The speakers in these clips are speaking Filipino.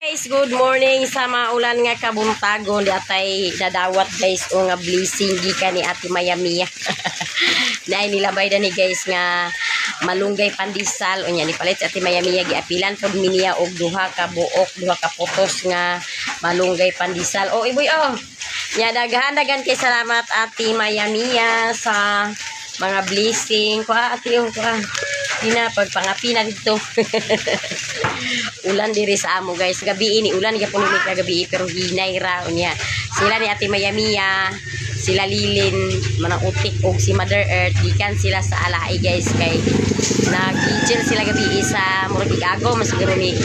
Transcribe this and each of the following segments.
Guys, good morning sa maulan nga kabuntagon. Di atay dadawat guys o nga blessing gikan ni Ate Mayamia. Naay nilabay da ni guys nga malunggay pandesal unya ni palit si Ate Mayamia giapilan pod miniya og duha ka buok, duha ka putos nga malunggay pandesal. Oh, iboy oh. Nya daghan kay salamat Ate Mayamia sa mga blessing. Kuha ate oh, kuha. Dina pagpangapi na dito. Ulan diri sa amo guys. Gabi ini ulan gyapon ni kagabi pero hinay ra unya. Sila ni Ate Mayamia, sila Lilin, manang utik og si Mother Earth gikan sila sa alay guys kay nag-vigil sila gabi sa murag igagaw mas siguro ni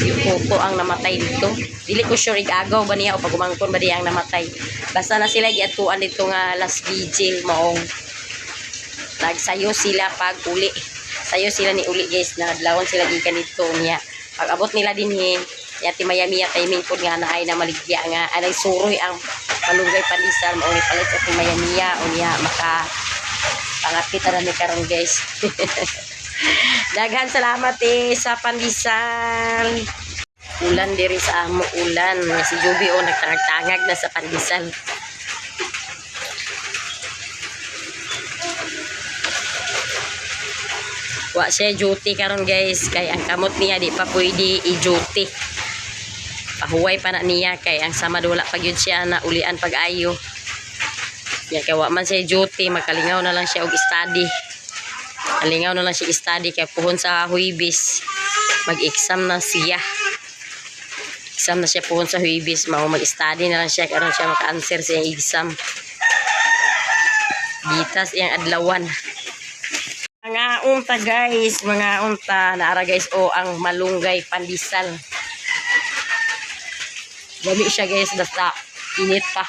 Yuko ang namatay dito. Dili ko sure igagaw ba niya o pagumangkon ba diya ang namatay. Basta na sila giatuan dito nga last vigil maong nagsayo sila pag uli. Sayo sila ni uli guys na adlawon sila gikan dito niya. Pag abot nila dinhi ni Ate Mayamia timing pod nga naay na maligya nga anay suroy ang malunggay pandesal mao ni palit sa Ate Mayamia unya maka pangapit ra ni karon guys. Daghan salamat sa pandesal. Ulan diri sa amo ulan si Joby o nagtangag na sa pandesal. Wa siya duty karon guys kay ang kamot niya di pa pwede i-duty. Pahuway pa na niya kay ang sama wala pag yun siya na ulian pag-ayo. Ya kay wa man siya duty makalingaw na lang siya og study. Kalingaw na lang siya study kay puhon sa Huwebes. Mag-exam na siya. Exam na siya puhon sa Huwebes mao mag-study na lang siya karon siya maka-answer sa exam. Bitas iyang adlawan. Mga unta guys, mga unta naara guys o ang malunggay pandesal. Dami siya guys basta init pa.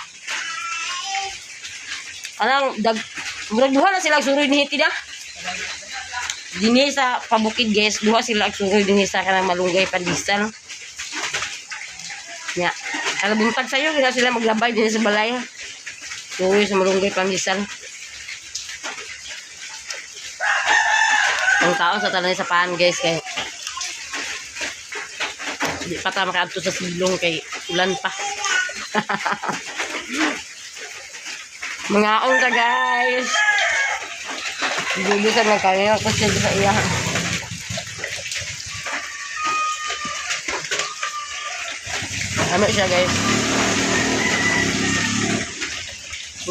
Anang duha na sila suroy ni hiti da. Dinhi sa pabukid guys, duha sila suroy dinhi sa kanang malunggay pandesal. Nya, kala buntag sayo gina sila maglabay dinhi sa balay. Suroy sa malunggay pandesal. Ang tao sa tanan sa paan guys kay di pa ta makaadto sa silong kay ulan pa. Mga ong ka guys. Gilusan na kayo kasi sa iya. Ano siya guys?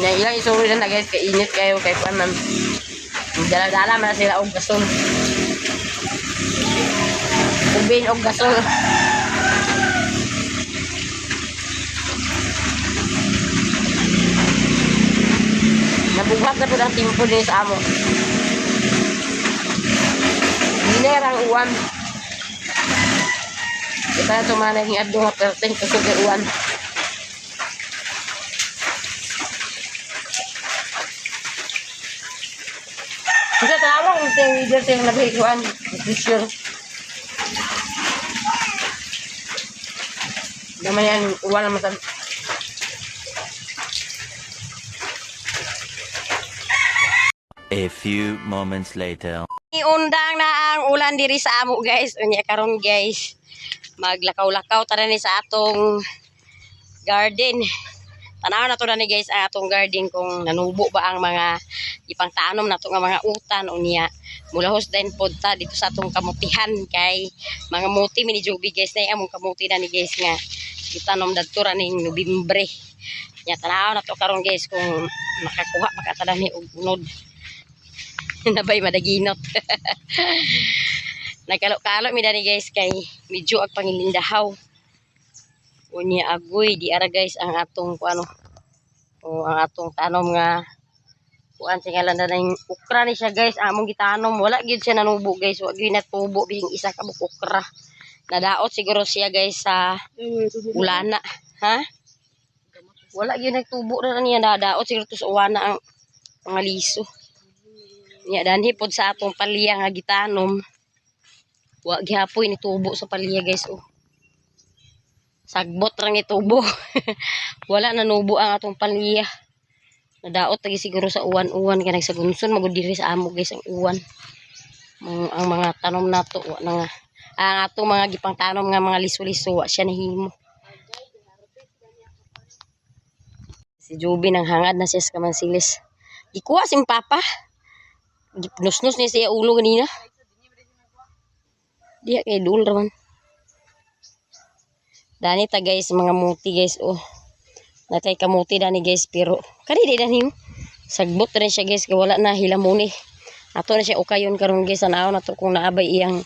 Na ilang isuri na guys kay init kayo kay panan. Dala-dala man sila og gasol. Ubin og gasol. Nabughat na po ang timpo din sa amo. Dinerang uwan. Kita na tumanay ng addo nga perting kasugar uwan. Bisa tawag yung leader sa yung nabihikuan. Nutrition. Naman yan, uwan naman sa... A few moments later. Iundang na ang ulan diri sa amo guys. Unya karon guys. Maglakaw-lakaw tara ni sa atong garden. Tanaw na to na ni guys ang atong garden kung nanubo ba ang mga ipangtanom na to nga mga utan unya. Mulahos din pod ta dito sa atong kamutihan kay mga muti mini Joby guys na among kamuti na ni guys nga itanom dadto ra ning Nobyembre. Nya tanaw na to karon guys kung makakuha makatadan ni og unod. Nabay madaginot. Nagkalo-kalo mi dani guys kay medyo ag pangilindahaw. Unya agoy di ara guys ang atong kuano o ang atong tanom nga kuan singalan na ning ukra ni siya guys among gitanom wala gyud siya nanubo guys wa gyud natubo bing isa ka buk ukra nadaot siguro siya guys sa ulana ha wala gyud nagtubo ra niya nadaot siguro to sa uwana ang mga liso nya danhi pod sa atong palya nga gitanom wa gihapoy ni tubo sa palya guys oh. Sagbot rang itubo. Wala nanubo ang atong palya. Nadaot lagi siguro sa uwan-uwan kay nagsagunson magud diri sa amo guys ang uwan. Ang mga tanom nato wa na nga ang atong mga gipang tanom nga mga liso-liso wa siya nahimo. Si Joby nang hangad na siya sa kamansilis. Gikuha si Papa. Gipnusnus ni siya ulo ganina. Diya kay dul raman. Dani ta guys mga muti guys oh. Natay kamuti dani guys pero kani di dani sagbot rin siya guys kay wala na hilamuni. Ato na siya ukayon karon guys anaw na to kung naabay iyang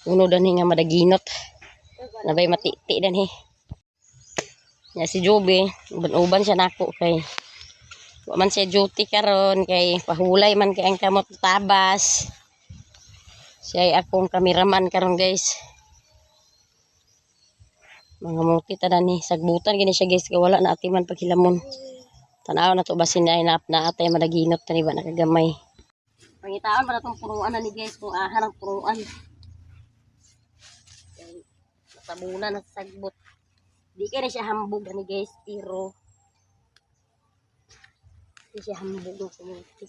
uno dani nga madaginot. Nabay matiti dani. Ya si Joby uban siya nako kay wa man siya duty karon kay pahulay man kay ang kamot tabas. Siya ay akong kameraman karon guys. Mga muti tada ni sagbutan gini siya guys kay wala na atiman paghilamon. Tanaw na to basin ay na atay madaginot tani ba nakagamay. Pangitaon para tong puruan na ni guys kung aha ng puruan. Tabunan na sagbot. Di kay na siya hambog ni guys pero di siya hambog ng kumuti.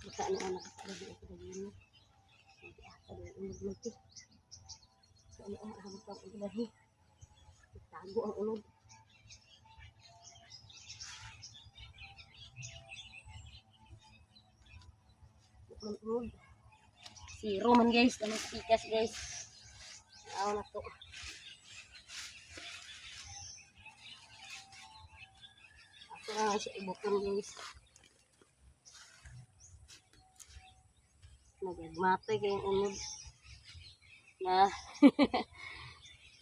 Baka na anak ko lagi ako dagino. Hindi ako dagino. So ano ang hambog ko lagi. Tago ang ulod. Ulod. Zero man guys, ano pikas guys. Aw na to. Ako na siya ibukon guys. Nagagmatay kayong ulod. Na.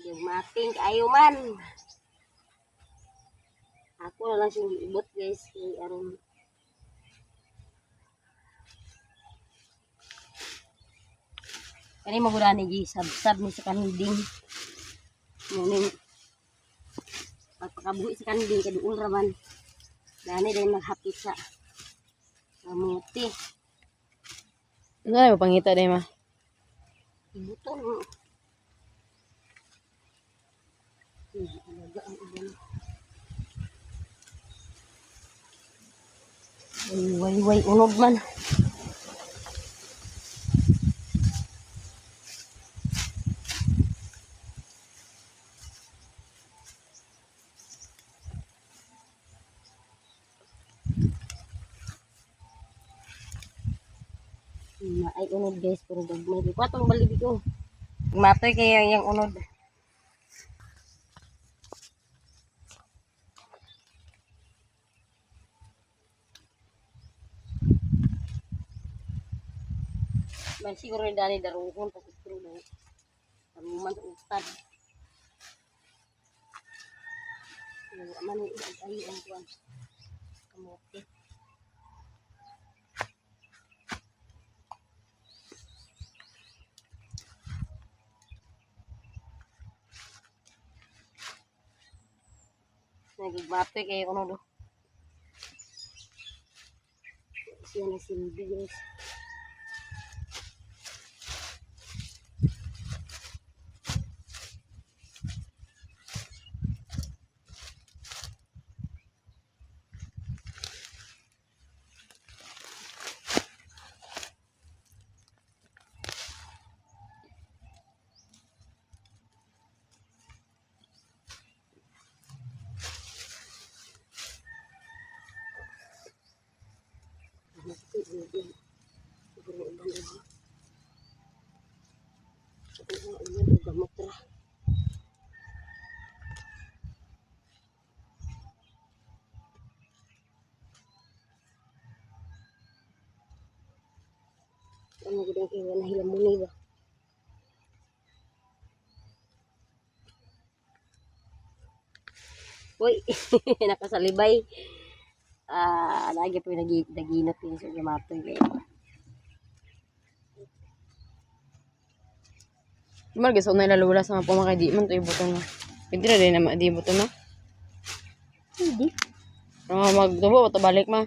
Nagagmating kayo man. Ako na lang siyang ibot guys. Kay aron. Kani magurani gi sab-sab ni sa kaninding. Muning pagpakabuhi sa kaninding kay duol raman. Dani din maghapit sa kamuti. Ano na pangita day ma? Ibuton. Alaga ang uban. Way unod man. Ay unod guys pero gagmay di ko atong balibig ko. Matoy kayo yung unod. Man siguro ni dani daruhon pa siguro na. Taruman sa utad. Man ay ang kuan. Kamote. Nagigmatoy kayo kuno do. Siya na silbi guys. Ano gudang kayo na hilamuni ba? Uy, nakasalibay. Lagi po yung naginot yung sa gamatoy kayo. Mal gusto na ilalula sa mga pumakay di man to ibuton na. Pwede na din na di ibuton na. Hindi. Magtubo to balik ma.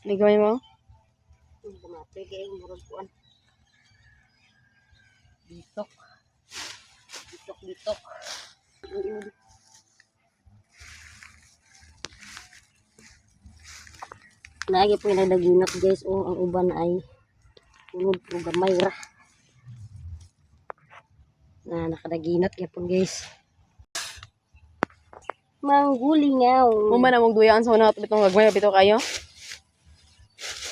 Ligawin mo? Gamatoy kayo, murag kuan. Bitok. Bitok. Lagi po yung nagdaginot guys. Oh, ang uban ay unod po gamay ra. Na nakadaginot yapon guys. Manggulingaw. Muma na mong duyaan sa una bitong gagmay bitaw kayo.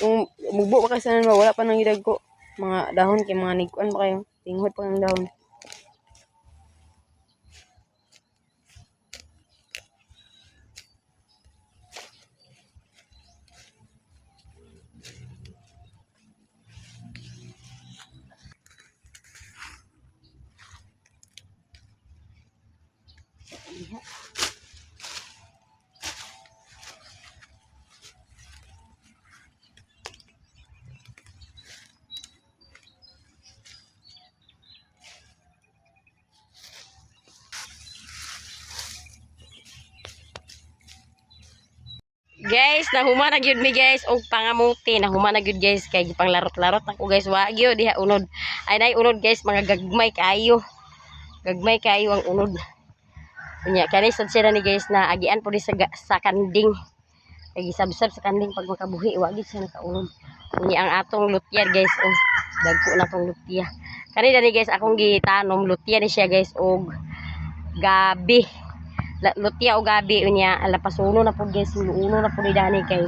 Kung mugbo pa kasi na wala pa nang idag ko. Mga dahon kay mga niguan pa kayo. Tinghod pa ng dahon. Guys, nahuma na gyud mi guys og pangamuti, nahuma na gyud guys kay gipanglarot-larot ako guys wa gyud diha unod. Ay nay unod guys mga gagmay kayo. Gagmay kayo ang unod. Unya kani sad sila ni guys na agian po di sa kanding. Kay gisabsab sa kanding pag makabuhi wa gyud siya nakaunod. Unya ang atong lutya guys og dagko na tong lutya. Kani dani guys akong gitanom lutya ni siya guys og gabi. Lutya o gabi unya ala pasuno na po guys uno na po ni dani kay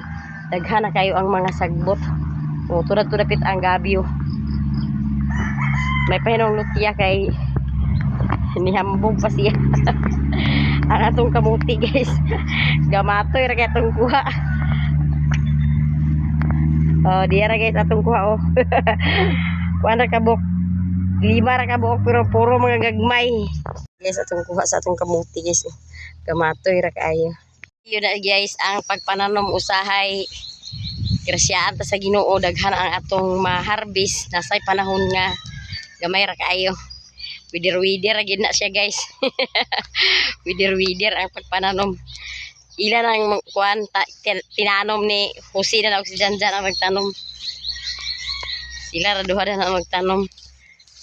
daghan na kayo ang mga sagbot o tudad dapit ang gabi may pahinong lutya kay nihambog pa siya ang atong kamuti guys gamatoy ra kay atong kuha oh diya ra guys atong kuha oh kuan ra kabuk 5 ra kabuk pero puro mga gagmay guys atong kuha sa atong kamuti guys gamatoy ra kaayo. Yun na guys ang pagpananom usahay grasyaan ta sa Ginoo daghan ang atong ma-harvest nasay panahon nga gamay ra kaayo. Wider gid na siya guys. Wider ang pagpananom. Ilan ang kuan tinanom ni Jose na og si Janjan ang magtanom. Sila ra duha na magtanom.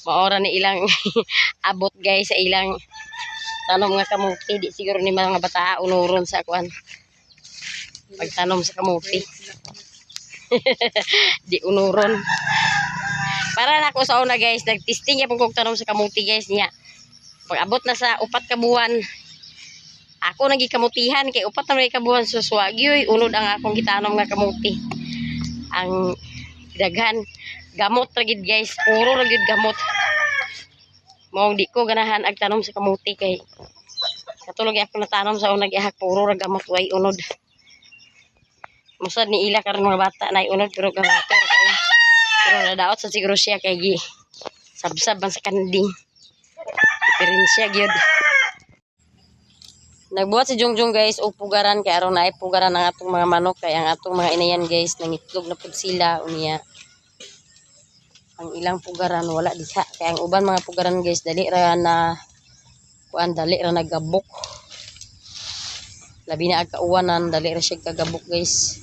Maora ni ilang abot guys sa ilang tanom nga kamuti di siguro ni mga bata unuron sa kuan pagtanom sa kamuti di unuron para na ako sa una guys nagtesting ya pag tanom sa kamuti guys niya pag abot na sa 4 ka buwan ako nagikamutihan kay 4 na ka buwan suswagyoy unod ang akong gitanom nga kamuti ang daghan gamot ra gid guys puro ra gid gamot mao di ko ganahan ag tanom sa kamuti kay katulog ako natanom sa unang ihak puro ra gamot way unod. Musad ni ila karon mga bata nay unod pero gamot pero nadaot sa siguro siya kay gi sabsab man sa kanding. Diferensya gyud. Nagbuhat si Jongjong guys og pugaran kay aron naay pugaran ang atong mga manok kay ang atong mga inayan guys nangitlog na pud sila unya. Ang ilang pugaran wala diha kay ang uban mga pugaran guys dali ra na kuan dali ra nagabok labi na ag kauwanan dali ra siya kagabok guys.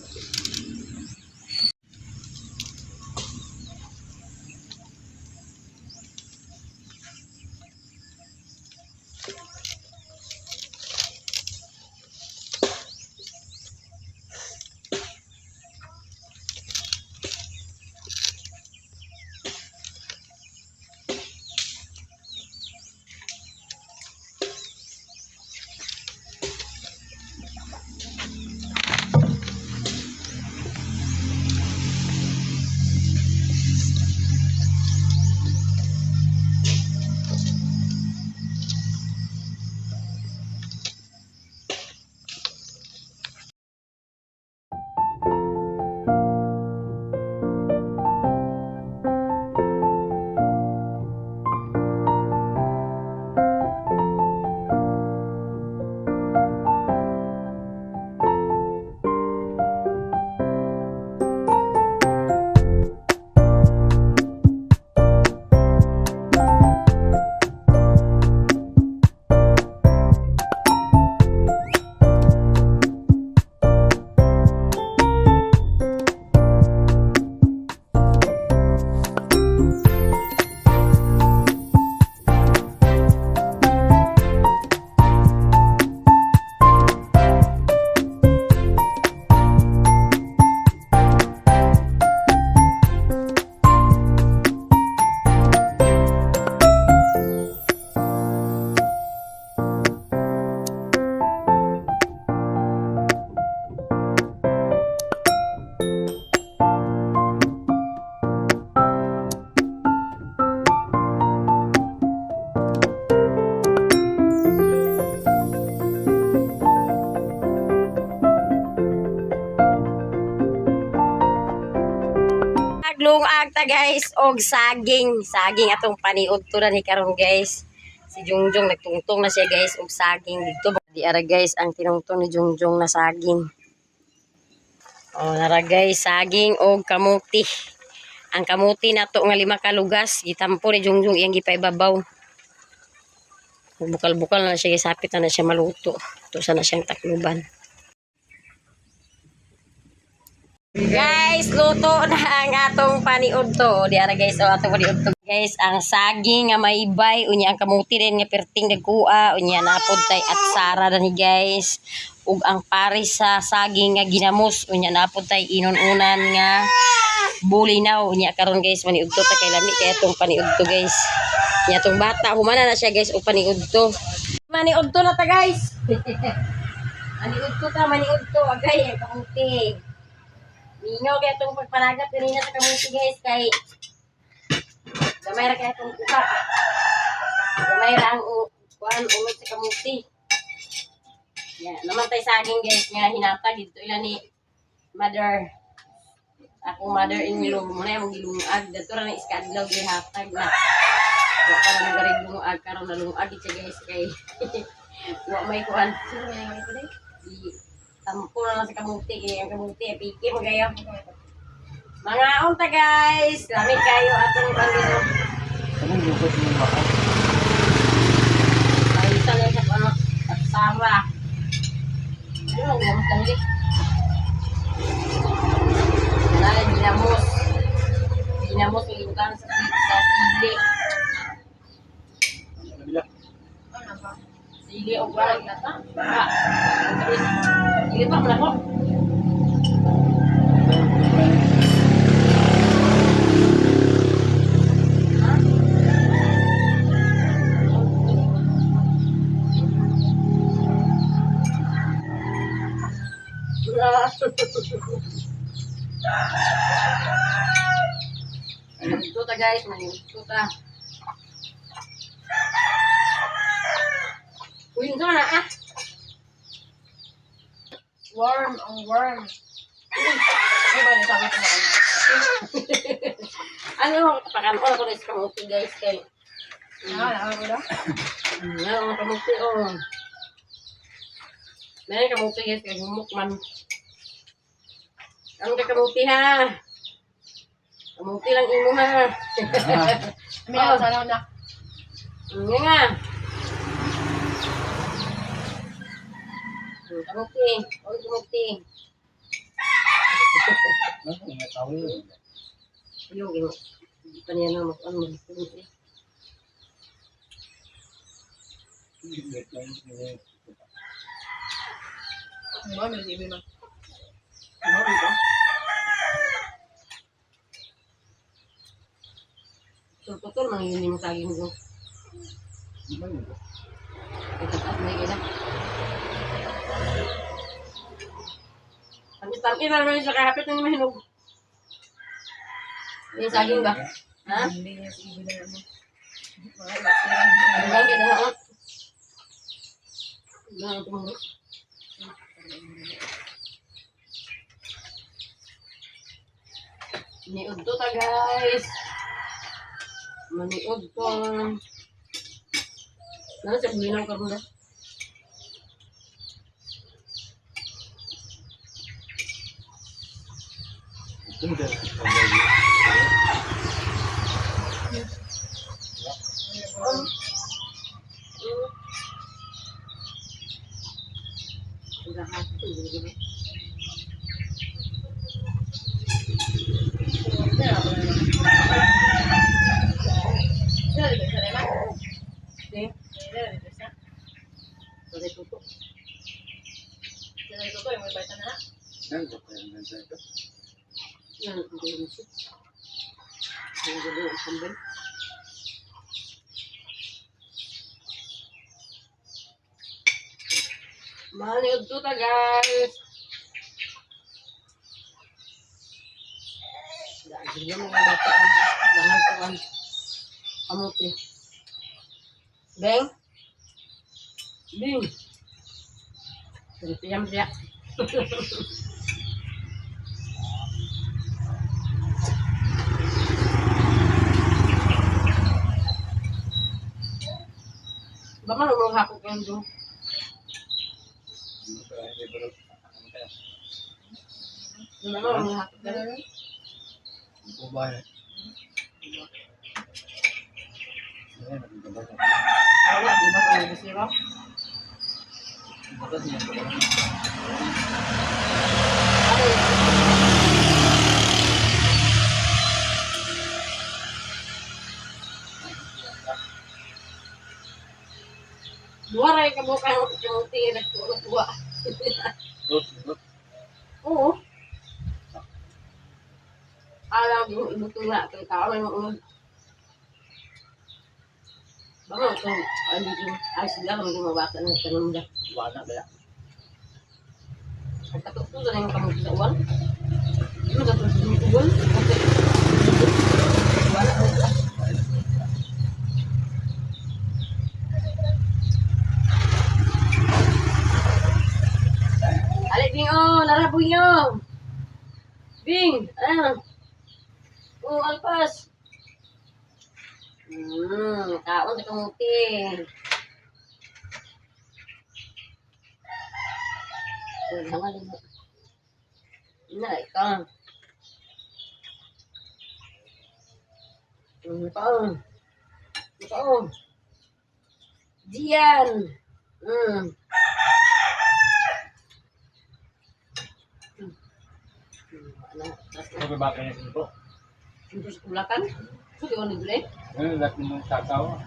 ta guys og saging. Saging atong paniud to na ni karon guys. Si Jungjung nagtungtong na siya guys og saging dito. Di ara guys ang tinungtong ni Jungjung na saging. Oh, nara guys, saging og kamuti. Ang kamuti na to nga 5 kalugas, gitampo ni Jungjung iyang gipaibabaw. Bukal-bukal na siya, isapit na siya maluto. Ito sana siyang takluban. Guys, luto na ang atong paniud to. Di ara guys, atong paniud to. Guys, ang saging nga may bay, unya ang kamuti din nga perting nagkuha, unya napod tay at sara na ni guys. Ug ang pares sa saging nga ginamos, unya napod tay inon-unan nga bulinaw. Unya karon guys, maniud to ta kay lami kay atong paniud to guys. Nya tong bata humana na siya guys og paniud to. Maniud to na ta guys. Maniud to ta, maniud to agay ang kamuti. Mingaw kaya itong pagpanagat kanina sa kamuti guys kay gamay ra kaya itong kuha. Gamay ra ang kuhan umot sa kamuti. Yan, naman tayo saging guys nga hinatag dito ilan ni mother. Ako mother-in-law muna yung gilungag. Dato ra na iskadlaw gihatag na. Wa para nagarig lungag karon na lungag siya guys kay wa may kuhan. Sino may ngamit ko day? Tampo na lang sa kamuti. Kaya ang kamuti, piki mo kayo. Mga unta guys. Lamig kayo atong pangino. Anong lupot mo ba? Palitan lang sa ano. At sara. Ano ang gamot lang ulit? Wala, ginamos. Ginamos, ilutan sa sili. Sili o barang kata. Sili pa mo na ko. Ito ta guys, ito ta. Uy, ito na ah. Worm, ang worm. Ano ba nasabi ko na Ano, pakanoon ako na sa kamuti guys kay. Ano ba? Ano, kamuti oh. Meron kamuti guys kay humok man. Ano ka kamuti ha? Kamuti lang imo ha. May ako sana na. Nga nga. Kamuti. Oy, kamuti. Ano nga tao yun? Yung ino. Hindi pa niya na ano. Kamuti. Ano ba? May sibi man. Ano ito? Putol, manginginig mo saging ko. Ito taas na yung ilang. Tamis-tamis na naman yung kakapit na naman hinog. Yung saging ba? Ha? Hindi niya sibi na naman. Ano lang kaya na ha? Ano tumuro? Niud to ta guys. Maniud to. Nana sa bulinaw karon na. Maliod to ta guys. Dahil mo mga bata ang kawan. Kamuti. Beng. Beng. Siyam siya. man mo hapon kan do. Di man mo hapon kan. Ubay. Ayan, nagkabasa. Wala di ba ko bisiro? Bakit niya ito? Dua ray ka buka yung tira ko dua. Rot. Oo. Alam mo ibutula kay tao may mo. Baka ito, ay sila kami gumabasa ng tanong niya. Wala kaya. Ang katutunan na yung kamot sa uwan. Ano sa tutunan ng uwan? Wala ko sila. Alik, Bing, oh, laraboy nyo. Bing, oh, alpas. Kaon sa kamuti. Jangan lima. Ina ikaw. Ikaw. Diyan. Ano ba kaya ito? Untuk sekulakan. Sudah on dulu. Ano lahat ng kakao?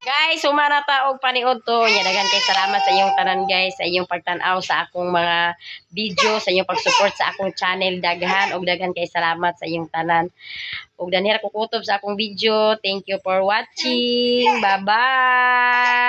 Guys, humana ta og paniod to. Nya daghan kay salamat sa iyong tanan guys, sa iyong pagtan-aw sa akong mga video, sa iyong pag-support sa akong channel. Daghan og daghan kay salamat sa iyong tanan. Ug danira ko kutob sa akong video. Thank you for watching. Bye-bye.